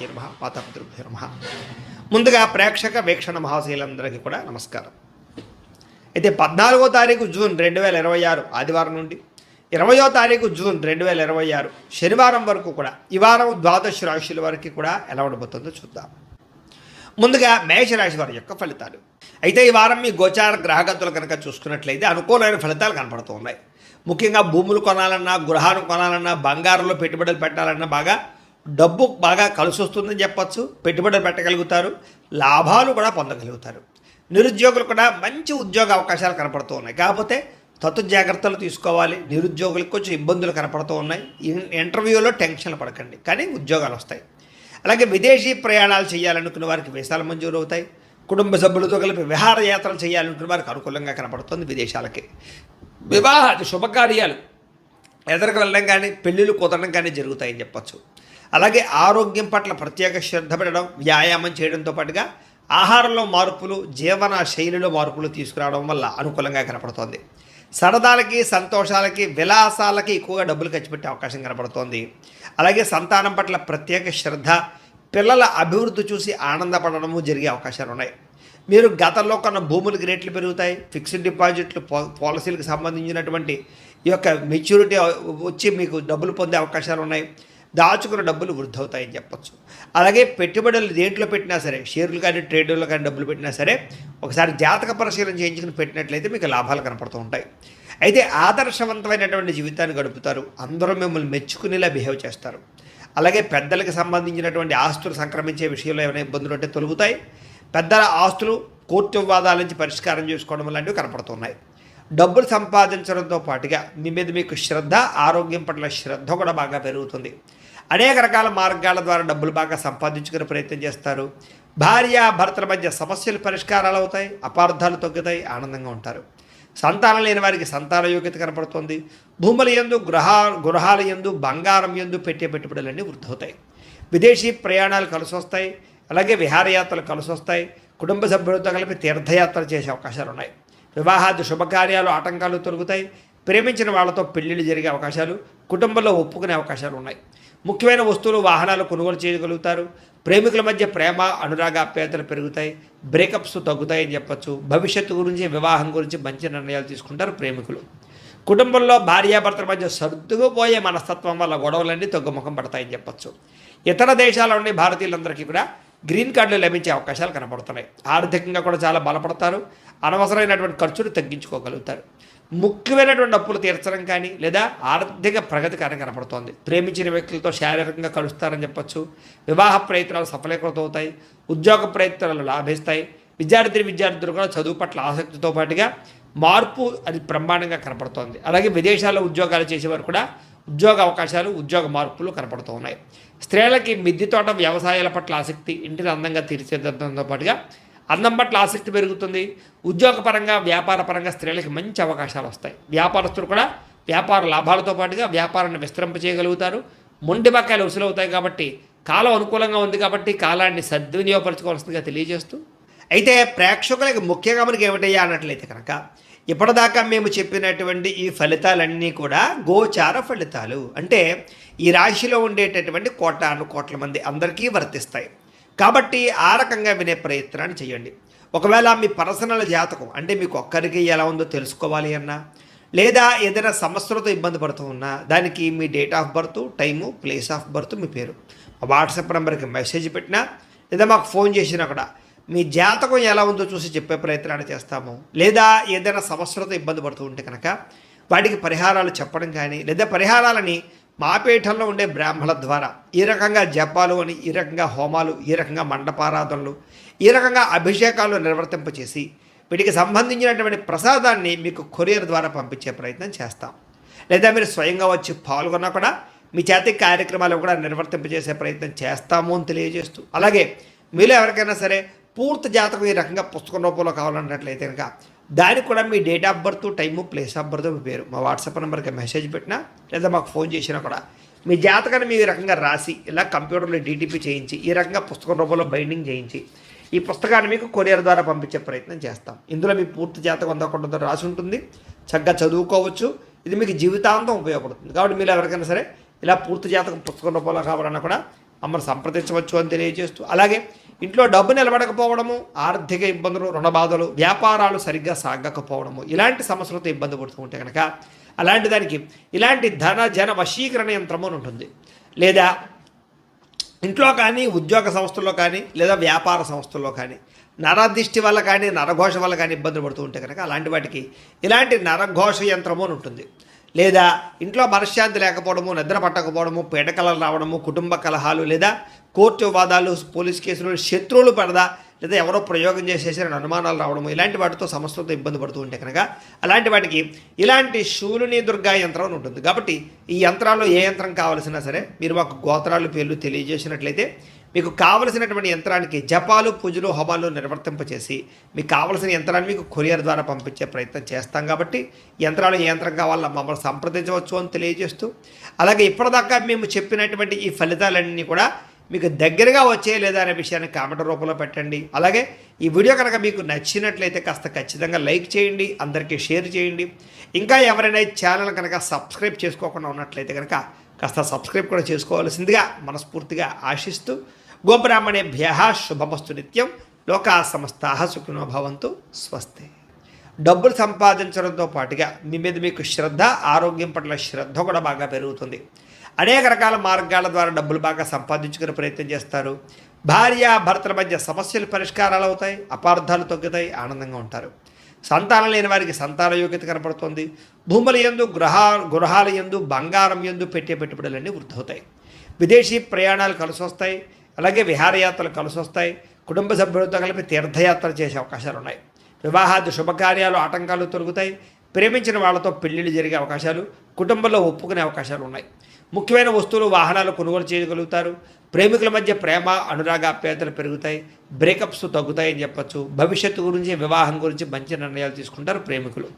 నమః మాతాపితృభ్యో నమః. ముందుగా ప్రేక్షక వీక్షణ మహాశీలందరికీ కూడా నమస్కారం. అయితే 14వ తారీఖు జూన్ 2026 ఆదివారం నుండి 20వ తారీఖు జూన్ 2026 శనివారం వరకు కూడా ఈ వారం ద్వాదశ రాశుల వరకు కూడా ఎలా ఉండబోతుందో చూద్దాం. ముందుగా మేషరాశి వారి యొక్క ఫలితాలు. అయితే ఈ వారం మీ గోచార గ్రహగతులు కనుక చూసుకున్నట్లయితే అనుకూలమైన ఫలితాలు కనపడుతూ ఉన్నాయి. ముఖ్యంగా భూములు కొనాలన్నా, గృహాలు కొనాలన్నా, బంగారంలో పెట్టుబడులు పెట్టాలన్నా డబ్బు బాగా కలిసి వస్తుందని చెప్పచ్చు. పెట్టుబడులు పెట్టగలుగుతారు, లాభాలు కూడా పొందగలుగుతారు. నిరుద్యోగులు కూడా మంచి ఉద్యోగ అవకాశాలు కనపడుతూ ఉన్నాయి. కాకపోతే జాగ్రత్తలు తీసుకోవాలి. నిరుద్యోగులకు కొంచెం ఇబ్బందులు కనపడుతూ ఉన్నాయి. ఇంటర్వ్యూలో టెన్షన్లు పడకండి, కానీ ఉద్యోగాలు వస్తాయి. అలాగే విదేశీ ప్రయాణాలు చేయాలనుకున్న వారికి వీసాలు మంజూరు అవుతాయి. కుటుంబ సభ్యులతో కలిపి విహారయాత్రలు చేయాలనుకున్న వారికి అనుకూలంగా కనపడుతుంది. విదేశాలకి వివాహ శుభకార్యాలు ఎదరికి వెళ్ళడం కానీ, పెళ్ళిళ్ళు కుదరడం కానీ జరుగుతాయని చెప్పచ్చు. అలాగే ఆరోగ్యం పట్ల ప్రత్యేక శ్రద్ధ పెట్టడం, వ్యాయామం చేయడంతో పాటుగా ఆహారంలో మార్పులు, జీవన శైలిలో మార్పులు తీసుకురావడం వల్ల అనుకూలంగా కనపడుతోంది. సరదాలకి, సంతోషాలకి, విలాసాలకి ఎక్కువగా డబ్బులు ఖర్చు పెట్టే అవకాశం కనపడుతోంది. అలాగే సంతానం పట్ల ప్రత్యేక శ్రద్ధ, పిల్లల అభివృద్ధి చూసి ఆనందపడడము జరిగే అవకాశాలు ఉన్నాయి. మీరు గతంలో కొన్న భూములకి రేట్లు పెరుగుతాయి. ఫిక్స్డ్ డిపాజిట్లు, పాలసీలకు సంబంధించినటువంటి ఈ యొక్క మెచ్యూరిటీ వచ్చి మీకు డబ్బులు పొందే అవకాశాలు ఉన్నాయి. దాచుకున్న డబ్బులు వృద్ధి అవుతాయని చెప్పచ్చు. అలాగే పెట్టుబడులు దేంట్లో పెట్టినా సరే, షేర్లు కానీ ట్రేడర్లు కానీ డబ్బులు పెట్టినా సరే ఒకసారి జాతక పరిశీలన చేయించుకుని పెట్టినట్లయితే మీకు లాభాలు కనపడుతూ ఉంటాయి. అయితే ఆదర్శవంతమైనటువంటి జీవితాన్ని గడుపుతారు. అందరూ మిమ్మల్ని మెచ్చుకునేలా బిహేవ్ చేస్తారు. అలాగే పెద్దలకు సంబంధించినటువంటి ఆస్తులు సంక్రమించే విషయంలో ఏమైనా ఇబ్బందులు ఉంటే తొలగుతాయి. పెద్దల ఆస్తులు కోర్టు వివాదాల నుంచి పరిష్కారం చేసుకోవడం లాంటివి కనపడుతున్నాయి. డబ్బులు సంపాదించడంతో పాటుగా మీ మీద మీకు శ్రద్ధ, ఆరోగ్యం పట్ల శ్రద్ధ కూడా బాగా పెరుగుతుంది. అనేక రకాల మార్గాల ద్వారా డబ్బులు బాగా సంపాదించుకునే ప్రయత్నం చేస్తారు. భార్య భర్తల మధ్య సమస్యలు పరిష్కారాలు అవుతాయి, అపార్థాలు తగ్గుతాయి, ఆనందంగా ఉంటారు. సంతానం లేని వారికి సంతాన యోగ్యత కనపడుతుంది. భూముల యందు, గృహాల యందు, బంగారం యందు పెట్టే పెట్టుబడులన్నీ వృద్ధి అవుతాయి. విదేశీ ప్రయాణాలు కలిసి వస్తాయి. అలాగే విహారయాత్రలు కలిసి వస్తాయి. కుటుంబ సభ్యులతో కలిపి తీర్థయాత్రలు చేసే అవకాశాలు ఉన్నాయి. వివాహాది శుభకార్యాలు ఆటంకాలు తొలగుతాయి. ప్రేమించిన వాళ్ళతో పెళ్లిళ్ళు జరిగే అవకాశాలు, కుటుంబంలో ఒప్పుకునే అవకాశాలు ఉన్నాయి. ముఖ్యమైన వస్తువులు, వాహనాలు కొనుగోలు చేయగలుగుతారు. ప్రేమికుల మధ్య ప్రేమ, అనురాగాప్యాయతలు పెరుగుతాయి. బ్రేకప్స్ తగ్గుతాయని చెప్పచ్చు. భవిష్యత్తు గురించి, వివాహం గురించి మంచి నిర్ణయాలు తీసుకుంటారు ప్రేమికులు. కుటుంబంలో భార్యాభర్తల మధ్య సర్దుకుపోయే మనస్తత్వం వల్ల గొడవలన్నీ తగ్గుముఖం పడతాయని చెప్పచ్చు. ఇతర దేశాల నుండి భారతీయులందరికీ కూడా గ్రీన్ కార్డులు లభించే అవకాశాలు కనపడుతున్నాయి. ఆర్థికంగా కూడా చాలా బలపడతారు. అనవసరమైనటువంటి ఖర్చులు తగ్గించుకోగలుగుతారు. ముఖ్యమైనటువంటి అప్పులు తీర్చడం కానీ లేదా ఆర్థిక ప్రగతి కానీ కనపడుతోంది. ప్రేమించిన వ్యక్తులతో శారీరకంగా కలుస్తారని చెప్పచ్చు. వివాహ ప్రయత్నాలు సఫలీకృతమవుతాయి. ఉద్యోగ ప్రయత్నాలు లాభిస్తాయి. విద్యార్థులు కూడా చదువు పట్ల ఆసక్తితో పాటుగా మార్పు అది బ్రహ్మాండంగా కనపడుతోంది. అలాగే విదేశాల్లో ఉద్యోగాలు చేసేవారు కూడా ఉద్యోగ అవకాశాలు, ఉద్యోగ మార్పులు కనపడుతూ ఉన్నాయి. స్త్రీలకి మిద్దె తోట, వ్యవసాయాల పట్ల ఆసక్తి, ఇంటిని అందంగా తీర్చిదిద్దడంతో పాటుగా అందం పట్ల ఆసక్తి పెరుగుతుంది. ఉద్యోగపరంగా, వ్యాపారపరంగా స్త్రీలకి మంచి అవకాశాలు వస్తాయి. వ్యాపారస్తులు కూడా వ్యాపార లాభాలతో పాటుగా వ్యాపారాన్ని విస్తరింపచేయగలుగుతారు. మొండి బకాయిలు వసూలవుతాయి. కాబట్టి కాలం అనుకూలంగా ఉంది కాబట్టి కాలాన్ని సద్వినియోగపరచుకోవాల్సిందిగా తెలియజేస్తూ, అయితే ప్రేక్షకులకి ముఖ్యంగా మనకి ఏమిటయ్యా అన్నట్లయితే కనుక ఇప్పటిదాకా మేము చెప్పినటువంటి ఈ ఫలితాలన్నీ కూడా గోచార ఫలితాలు. అంటే ఈ రాశిలో ఉండేటటువంటి కోట్ల మంది అందరికీ వర్తిస్తాయి. కాబట్టి ఆ రకంగా వినే ప్రయత్నాన్ని చేయండి. ఒకవేళ మీ పర్సనల్ జాతకం అంటే మీకు ఒక్కరికి ఎలా ఉందో తెలుసుకోవాలి అన్నా, లేదా ఏదైనా సమస్యలతో ఇబ్బంది పడుతూ ఉన్నా దానికి మీ date of birth, time, place of birth, మీ పేరు వాట్సాప్ నెంబర్కి మెసేజ్ పెట్టినా లేదా మాకు ఫోన్ చేసినా కూడా మీ జాతకం ఎలా ఉందో చూసి చెప్పే ప్రయత్నాన్ని చేస్తాము. లేదా ఏదైనా సమస్యలతో ఇబ్బంది పడుతూ ఉంటే కనుక వాటికి పరిహారాలు చెప్పడం కానీ, లేదా పరిహారాలని మా పీఠంలో ఉండే బ్రాహ్మణుల ద్వారా ఈ రకంగా జపాలు అని, ఈ రకంగా హోమాలు, ఈ రకంగా మండపారాధనలు, ఈ రకంగా అభిషేకాలు నిర్వర్తింపచేసి వీటికి సంబంధించినటువంటి ప్రసాదాన్ని మీకు కొరియర్ ద్వారా పంపించే ప్రయత్నం చేస్తాం. లేదా మీరు స్వయంగా వచ్చి పాల్గొన్నా కూడా మీ చేతి కార్యక్రమాలు కూడా నిర్వర్తింపజేసే ప్రయత్నం చేస్తాము అని తెలియజేస్తూ, అలాగే మీలో ఎవరికైనా సరే పూర్తి జాతకం ఈ రకంగా పుస్తకం రూపంలో కావాలన్నట్లయితే కనుక దానికి కూడా మీ date of birth, time, place of birth, మీ పేరు మా వాట్సాప్ నెంబర్కి మెసేజ్ పెట్టినా లేదా మాకు ఫోన్ చేసినా కూడా మీ జాతకాన్ని మీ రకంగా రాసి ఇలా కంప్యూటర్లో డీటీపీ చేయించి ఈ రకంగా పుస్తకం రూపంలో బైండింగ్ చేయించి ఈ పుస్తకాన్ని మీకు కొరియర్ ద్వారా పంపించే ప్రయత్నం చేస్తాం. ఇందులో మీ పూర్తి జాతకం అందకుండా రాసి ఉంటుంది. చక్కగా చదువుకోవచ్చు. ఇది మీకు జీవితాంతం ఉపయోగపడుతుంది. కాబట్టి మీరు ఎవరికైనా సరే ఇలా పూర్తి జాతకం పుస్తకం రూపంలో కావాలన్నా కూడా మమ్మల్ని సంప్రదించవచ్చు అని తెలియజేస్తూ, అలాగే ఇంట్లో డబ్బు నిలబడకపోవడము, ఆర్థిక ఇబ్బందులు, రుణ బాధలు, వ్యాపారాలు సరిగ్గా సాగకపోవడము, ఇలాంటి సమస్యలతో ఇబ్బంది పడుతూ ఉంటే కనుక అలాంటి దానికి ఇలాంటి ధన జన వశీకరణ యంత్రము అని ఉంటుంది. లేదా ఇంట్లో కానీ, ఉద్యోగ సంస్థల్లో కానీ, లేదా వ్యాపార సంస్థల్లో కానీ నరదిష్టి వల్ల కానీ, నరఘోష వల్ల కానీ ఇబ్బందులు పడుతూ ఉంటే కనుక అలాంటి వాటికి ఇలాంటి నరఘోష యంత్రము అని ఉంటుంది. లేదా ఇంట్లో మనశ్శాంతి లేకపోవడము, నిద్ర పట్టకపోవడము, పీడకలలు రావడము, కుటుంబ కలహాలు, లేదా కోర్టు వివాదాలు, పోలీస్ కేసులు, శత్రువులు పడదా, లేదా ఎవరో ప్రయోగం చేసేసిన అనుమానాలు రావడము, ఇలాంటి వాటితో సమస్యలతో ఇబ్బంది పడుతూ ఉంటే కనుక అలాంటి వాటికి ఇలాంటి శూలిని దుర్గా యంత్రం అని ఉంటుంది. కాబట్టి ఈ యంత్రాల్లో ఏ యంత్రం కావాల్సినా సరే మీరు మాకు గోత్రాలు పేర్లు తెలియజేసినట్లయితే మీకు కావలసినటువంటి యంత్రానికి జపాలు, పూజలు, హోమాలు నిర్వర్తింపచేసి మీకు కావలసిన యంత్రాన్ని మీకు కొరియర్ ద్వారా పంపించే ప్రయత్నం చేస్తాం. కాబట్టి యంత్రాలు ఏ యంత్రం కావాలో మమ్మల్ని సంప్రదించవచ్చు అని తెలియజేస్తూ, అలాగే ఇప్పటిదాకా మేము చెప్పినటువంటి ఈ ఫలితాలన్నీ కూడా మీకు దగ్గరగా వచ్చే లేదా అనే విషయాన్ని కామెంట్ రూపంలో పెట్టండి. అలాగే ఈ వీడియో కనుక మీకు నచ్చినట్లయితే కాస్త ఖచ్చితంగా లైక్ చేయండి, అందరికీ షేర్ చేయండి. ఇంకా ఎవరైనా ఈ ఛానల్ కనుక సబ్స్క్రైబ్ చేసుకోకుండా ఉన్నట్లయితే కనుక కాస్త సబ్స్క్రైబ్ కూడా చేసుకోవాల్సిందిగా మనస్ఫూర్తిగా ఆశిస్తూ, గోబ్రాహ్మణేభ్యః శుభమస్తు నిత్యం, లోకా సమస్తాః సుఖినో భవంతు, స్వస్తి. డబ్బులు సంపాదించడంతో పాటుగా మీ మీద మీకు శ్రద్ధ, ఆరోగ్యం పట్ల శ్రద్ధ కూడా బాగా పెరుగుతుంది. అనేక రకాల మార్గాల ద్వారా డబ్బులు బాగా సంపాదించుకునే ప్రయత్నం చేస్తారు. భార్య భర్తల మధ్య సమస్యలు పరిష్కారాలు అవుతాయి, అపార్థాలు తగ్గుతాయి, ఆనందంగా ఉంటారు. సంతానం లేని వారికి సంతాన యోగ్యత కనపడుతుంది. భూముల యందు, గృహాల యందు, బంగారం యందు పెట్టే పెట్టుబడులన్నీ వృద్ధి అవుతాయి. విదేశీ ప్రయాణాలు కలిసి వస్తాయి. అలాగే విహారయాత్రలు కలిసి వస్తాయి. కుటుంబ సభ్యులతో కలిపి తీర్థయాత్రలు చేసే అవకాశాలు ఉన్నాయి. వివాహాది శుభకార్యాలు ఆటంకాలు తొలగుతాయి. ప్రేమించిన వాళ్ళతో పెళ్లిళ్ళు జరిగే అవకాశాలు, కుటుంబంలో ఒప్పుకునే అవకాశాలు ఉన్నాయి. ముఖ్యమైన వస్తువులు, వాహనాలు కొనుగోలు చేయగలుగుతారు. ప్రేమికుల మధ్య ప్రేమ, అనురాగాప్యాయతలు పెరుగుతాయి. బ్రేకప్స్ తగ్గుతాయని చెప్పచ్చు. భవిష్యత్తు గురించి, వివాహం గురించి మంచి నిర్ణయాలు తీసుకుంటారు ప్రేమికులు.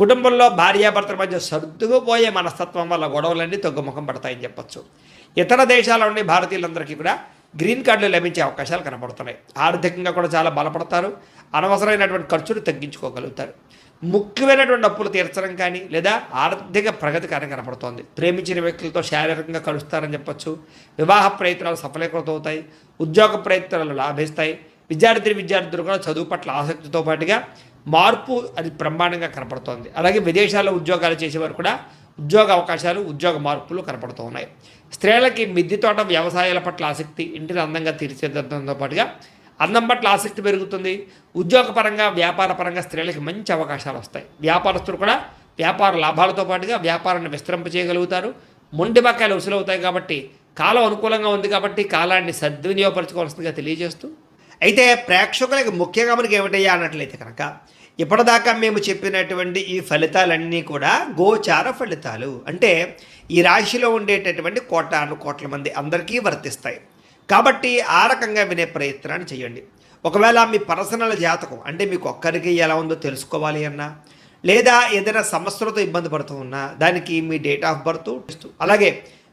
కుటుంబంలో భార్యాభర్తల మధ్య సర్దుకుపోయే మనస్తత్వం వల్ల గొడవలన్నీ తగ్గుముఖం పడతాయని చెప్పచ్చు. ఇతర దేశాల నుండి భారతీయులందరికీ కూడా గ్రీన్ కార్డులు లభించే అవకాశాలు కనపడుతున్నాయి. ఆర్థికంగా కూడా చాలా బలపడతారు. అనవసరమైనటువంటి ఖర్చులు తగ్గించుకోగలుగుతారు. ముఖ్యమైనటువంటి అప్పులు తీర్చడం కానీ, లేదా ఆర్థిక ప్రగతి కానీ కనపడుతోంది. ప్రేమించిన వ్యక్తులతో శారీరకంగా కలుస్తారని చెప్పచ్చు. వివాహ ప్రయత్నాలు సఫలీకృతమవుతాయి. ఉద్యోగ ప్రయత్నాలు లాభిస్తాయి. విద్యార్థులు కూడా చదువు పట్ల ఆసక్తితో పాటుగా మార్పు అది బ్రహ్మాండంగా కనపడుతోంది. అలాగే విదేశాల్లో ఉద్యోగాలు చేసేవారు కూడా ఉద్యోగ అవకాశాలు, ఉద్యోగ మార్పులు కనపడుతూ ఉన్నాయి. స్త్రీలకి మిద్దె తోట, వ్యవసాయాల పట్ల ఆసక్తి, ఇంటిని అందంగా తీర్చిదిద్దడంతో పాటుగా అందం పట్ల ఆసక్తి పెరుగుతుంది. ఉద్యోగపరంగా, వ్యాపారపరంగా స్త్రీలకి మంచి అవకాశాలు వస్తాయి. వ్యాపారస్తులు కూడా వ్యాపార లాభాలతో పాటుగా వ్యాపారాన్ని విస్తరింపచేయగలుగుతారు. మొండి బకాయిలు వసూలవుతాయి. కాబట్టి కాలం అనుకూలంగా ఉంది. కాబట్టి కాలాన్ని సద్వినియోగపరచుకోవాల్సిందిగా తెలియజేస్తూ, అయితే ప్రేక్షకులకి ముఖ్యంగా మనకి ఏమిటయ్యా అన్నట్లయితే కనుక ఇప్పటిదాకా మేము చెప్పినటువంటి ఈ ఫలితాలన్నీ కూడా గోచార ఫలితాలు. అంటే ఈ రాశిలో ఉండేటటువంటి కోట్ల మంది అందరికీ వర్తిస్తాయి. కాబట్టి ఆ రకంగా వినే ప్రయత్నాన్ని చేయండి. ఒకవేళ మీ పర్సనల్ జాతకం అంటే మీకు ఒక్కరికి ఎలా ఉందో తెలుసుకోవాలి అన్నా, లేదా ఏదైనా సమస్యలతో ఇబ్బంది పడుతూ ఉన్నా దానికి మీ డేట్ ఆఫ్ బర్త్, అలాగే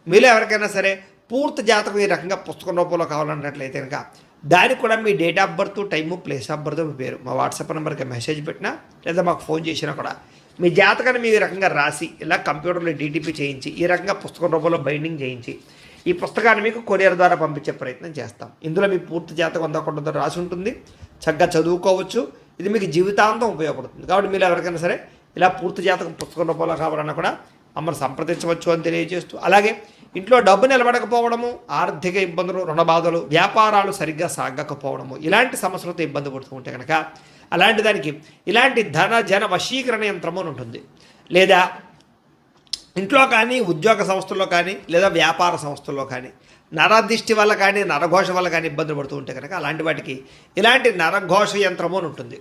మీలో ఎవరికైనా సరే పూర్తి జాతకం ఈ రకంగా పుస్తకం రూపంలో కావాలన్నట్లయితే కనుక దానికి కూడా మీ date of birth, time, place of birth, మీ పేరు మా వాట్సాప్ నెంబర్కి మెసేజ్ పెట్టినా లేదా మాకు ఫోన్ చేసినా కూడా మీ జాతకాన్ని మీ రకంగా రాసి ఇలా కంప్యూటర్లో డీటీపీ చేయించి ఈ రకంగా పుస్తకం రూపంలో బైండింగ్ చేయించి ఈ పుస్తకాన్ని మీకు కొరియర్ ద్వారా పంపించే ప్రయత్నం చేస్తాం. ఇందులో మీ పూర్తి జాతకం అందకుండా రాసి ఉంటుంది. చక్కగా చదువుకోవచ్చు. ఇది మీకు జీవితాంతం ఉపయోగపడుతుంది. కాబట్టి మీరు ఎవరికైనా సరే ఇలా పూర్తి జాతకం పుస్తకం రూపంలో కావాలన్నా కూడా మమ్మల్ని సంప్రదించవచ్చు అని తెలియజేస్తూ, అలాగే ఇంట్లో డబ్బు నిలబడకపోవడము, ఆర్థిక ఇబ్బందులు, రుణ బాధలు, వ్యాపారాలు సరిగ్గా సాగకపోవడము, ఇలాంటి సమస్యలతో ఇబ్బంది పడుతూ ఉంటే కనుక అలాంటి దానికి ఇలాంటి ధన జన వశీకరణ యంత్రము అని ఉంటుంది. లేదా ఇంట్లో కానీ, ఉద్యోగ సంస్థల్లో కానీ, లేదా వ్యాపార సంస్థల్లో కానీ నరదిష్టి వల్ల కానీ, నరఘోష వల్ల కానీ ఇబ్బందులు పడుతూ ఉంటే కనుక అలాంటి వాటికి ఇలాంటి నరఘోష యంత్రము అని ఉంటుంది.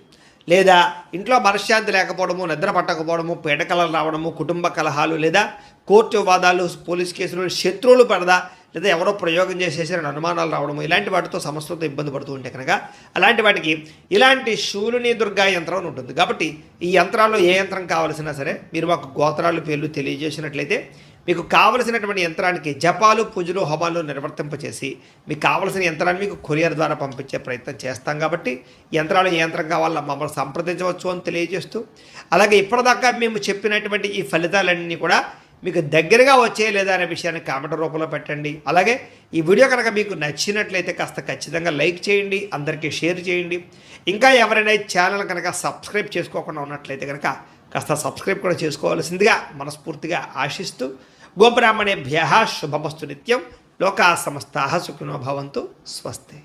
లేదా ఇంట్లో మనశ్శాంతి లేకపోవడము, నిద్ర పట్టకపోవడము, పీడకలలు రావడము, కుటుంబ కలహాలు, లేదా కోర్టు వివాదాలు, పోలీస్ కేసులు, శత్రువులు పడదా, లేదా ఎవరో ప్రయోగం చేసేసిన అనుమానాలు రావడము, ఇలాంటి వాటితో సమస్యలతో ఇబ్బంది పడుతూ ఉంటే కనుక అలాంటి వాటికి ఇలాంటి శూలిని దుర్గా యంత్రం అని ఉంటుంది. కాబట్టి ఈ యంత్రాల్లో ఏ యంత్రం కావాల్సినా సరే మీరు మాకు గోత్రాలు పేర్లు తెలియజేసినట్లయితే మీకు కావలసినటువంటి యంత్రానికి జపాలు, పూజలు, హోమాలు నిర్వర్తింపచేసి మీకు కావలసిన యంత్రాన్ని మీకు కొరియర్ ద్వారా పంపించే ప్రయత్నం చేస్తాం. కాబట్టి యంత్రాలు ఏ యంత్రం కావాలో మమ్మల్ని సంప్రదించవచ్చు అని తెలియజేస్తూ, అలాగే ఇప్పటిదాకా మేము చెప్పినటువంటి ఈ ఫలితాలన్నీ కూడా మీకు దగ్గరగా వచ్చే లేదా అనే విషయాన్ని కామెంట్ రూపంలో పెట్టండి. అలాగే ఈ వీడియో కనుక మీకు నచ్చినట్లయితే కాస్త ఖచ్చితంగా లైక్ చేయండి, అందరికీ షేర్ చేయండి. ఇంకా ఎవరైనా ఈ ఛానల్ కనుక సబ్స్క్రైబ్ చేసుకోకుండా ఉన్నట్లయితే కనుక కాస్త సబ్స్క్రైబ్ కూడా చేసుకోవాల్సిందిగా మనస్ఫూర్తిగా ఆశిస్తూ గోబ్రాహ్మణేభ్యః శుభమస్తు నిత్యం. లోకా సమస్తాః సుఖినో భవంతు. స్వస్తి.